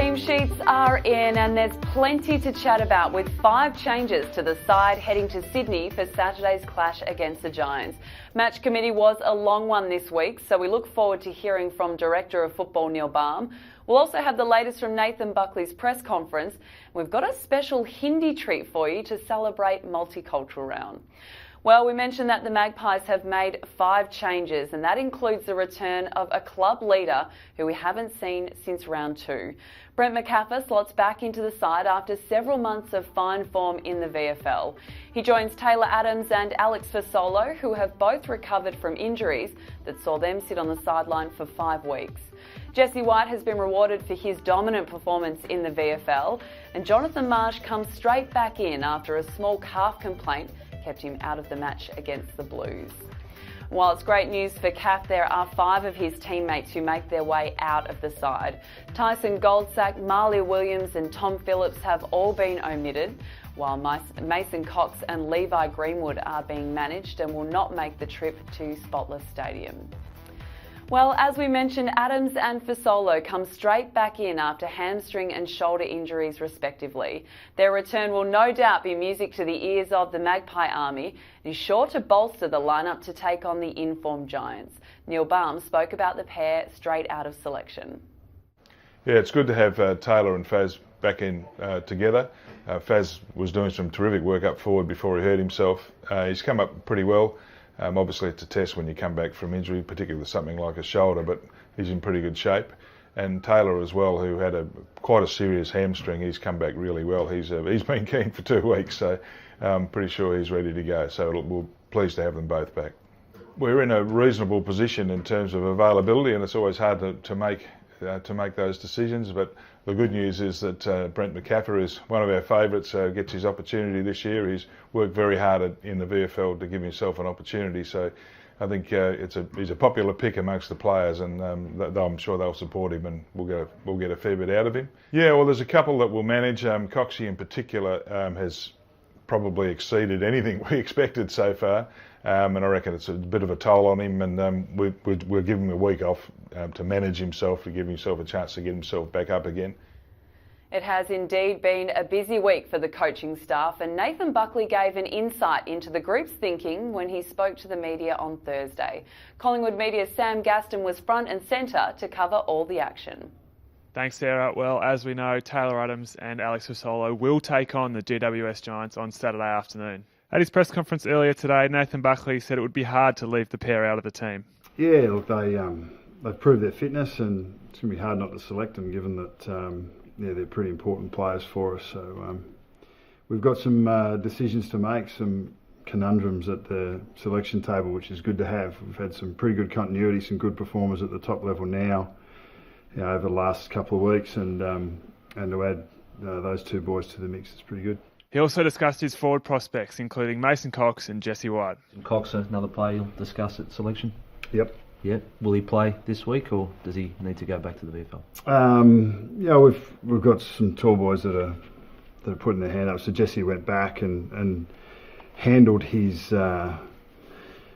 Team sheets are in and there's plenty to chat about with 5 changes to the side heading to Sydney for Saturday's clash against the Giants. Match committee was a long one this week, so we look forward to hearing from Director of Football Neil Baum. We'll also have the latest from Nathan Buckley's press conference. We've got a special Hindi treat for you to celebrate Multicultural Round. Well, we mentioned that the Magpies have made 5 changes, and that includes the return of a club leader who we haven't seen since round 2. Brent McCaffrey slots back into the side after several months of fine form in the VFL. He joins Taylor Adams and Alex Fasolo, who have both recovered from injuries that saw them sit on the sideline for 5 weeks. Jesse White has been rewarded for his dominant performance in the VFL, and Jonathan Marsh comes straight back in after a small calf complaint kept him out of the match against the Blues. While it's great news for Caff, there are 5 of his teammates who make their way out of the side. Tyson Goldsack, Marley Williams and Tom Phillips have all been omitted, while Mason Cox and Levi Greenwood are being managed and will not make the trip to Spotless Stadium. Well, as we mentioned, Adams and Fasolo come straight back in after hamstring and shoulder injuries respectively. Their return will no doubt be music to the ears of the Magpie Army and is sure to bolster the lineup to take on the informed Giants. Neil Baum spoke about the pair straight out of selection. Yeah, it's good to have Taylor and Faz back in together. Faz was doing some terrific work up forward before he hurt himself. He's come up pretty well. Obviously it's a test when you come back from injury, particularly with something like a shoulder, but he's in pretty good shape. And Taylor as well, who had quite a serious hamstring, he's come back really well. He's been keen for 2 weeks, so I'm pretty sure he's ready to go. So we're pleased to have them both back. We're in a reasonable position in terms of availability, and it's always hard to make those decisions, but the good news is that Brent McCaffrey is one of our favourites, gets his opportunity this year. He's worked very hard in the VFL to give himself an opportunity, so I think he's a popular pick amongst the players, and I'm sure they'll support him, and we'll get a fair bit out of him. Yeah, well, there's a couple that we'll manage. Coxie in particular has probably exceeded anything we expected so far. And I reckon it's a bit of a toll on him, and we'll give him a week off to manage himself, to give himself a chance to get himself back up again. It has indeed been a busy week for the coaching staff, and Nathan Buckley gave an insight into the group's thinking when he spoke to the media on Thursday. Collingwood media's Sam Gaston was front and centre to cover all the action. Thanks, Sarah. Well, as we know, Taylor Adams and Alex Fasolo will take on the GWS Giants on Saturday afternoon. At his press conference earlier today, Nathan Buckley said it would be hard to leave the pair out of the team. Yeah, look, they've proved their fitness, and it's going to be hard not to select them, given that they're pretty important players for us. So we've got some decisions to make, some conundrums at the selection table, which is good to have. We've had some pretty good continuity, some good performers at the top level now, over the last couple of weeks, and to add those 2 boys to the mix is pretty good. He also discussed his forward prospects, including Mason Cox and Jesse White. Cox, another player you'll discuss at selection? Yep. Yeah. Will he play this week, or does he need to go back to the VFL? Yeah, we've got some tall boys that are putting their hand up. So Jesse went back and handled his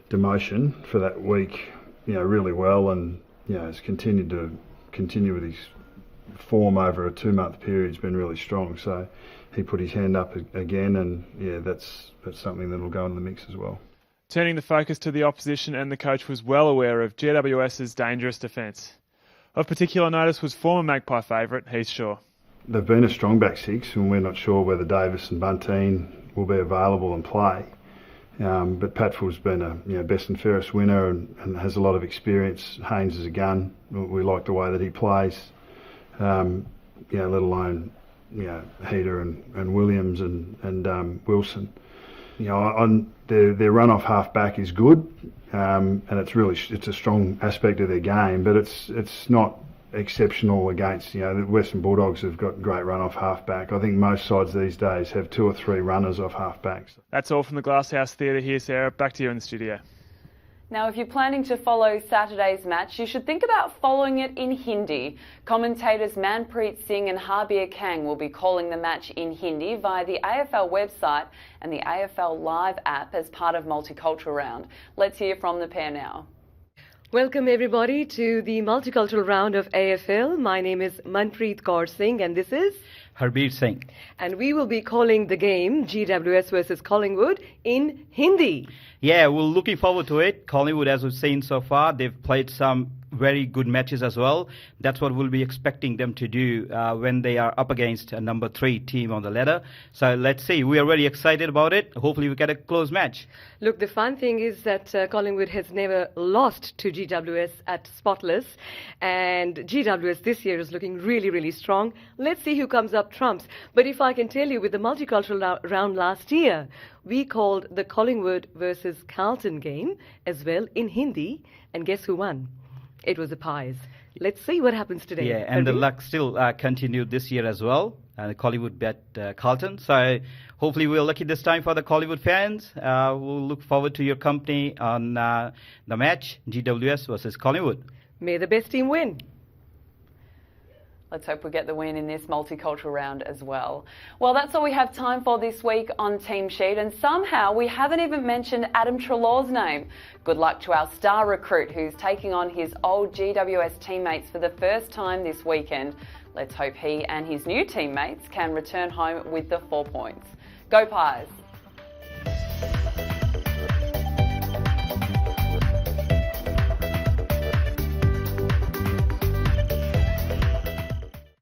demotion for that week, really well, and has continued with his form over a 2-month period. Has been really strong. So he put his hand up again, and that's something that'll go in the mix as well. Turning the focus to the opposition, and the coach was well aware of GWS's dangerous defence. Of particular notice was former Magpie favourite Heath Shaw. They've been a strong back 6, and we're not sure whether Davis and Bunteen will be available and play. But Patfull's been a best and fairest winner and has a lot of experience. Haynes is a gun. We like the way that he plays. Let alone Heater and Williams and Wilson. Their run-off half-back is good, and it's a strong aspect of their game, but it's not exceptional against, the Western Bulldogs have got great run-off half-back. I think most sides these days have 2 or 3 runners off half-backs. That's all from the Glasshouse Theatre here, Sarah. Back to you in the studio. Now, if you're planning to follow Saturday's match, you should think about following it in Hindi. Commentators Manpreet Singh and Harbir Kang will be calling the match in Hindi via the AFL website and the AFL Live app as part of Multicultural Round. Let's hear from the pair now. Welcome everybody to the multicultural round of AFL. My name is Manpreet Kaur Singh and this is Harbeer Singh. And we will be calling the game GWS versus Collingwood in Hindi. Yeah, we're looking forward to it. Collingwood, as we've seen so far, they've played some very good matches as well. That's what we'll be expecting them to do when they are up against a number 3 team on the ladder. So let's see. We are really excited about it. Hopefully we get a close match. Look, the fun thing is that Collingwood has never lost to GWS at Spotless. And GWS this year is looking really, really strong. Let's see who comes up trumps. But if I can tell you, with the multicultural round last year, we called the Collingwood versus Carlton game as well in Hindi. And guess who won? It was the Pies. Let's see what happens today. Yeah, and the luck still continued this year as well. Collingwood bet Carlton. So hopefully we're lucky this time for the Collingwood fans. We'll look forward to your company on the match, GWS versus Collingwood. May the best team win. Let's hope we get the win in this multicultural round as well. Well, that's all we have time for this week on Team Sheet, and somehow we haven't even mentioned Adam Treloar's name. Good luck to our star recruit who's taking on his old GWS teammates for the first time this weekend. Let's hope he and his new teammates can return home with the 4 points. Go Pies!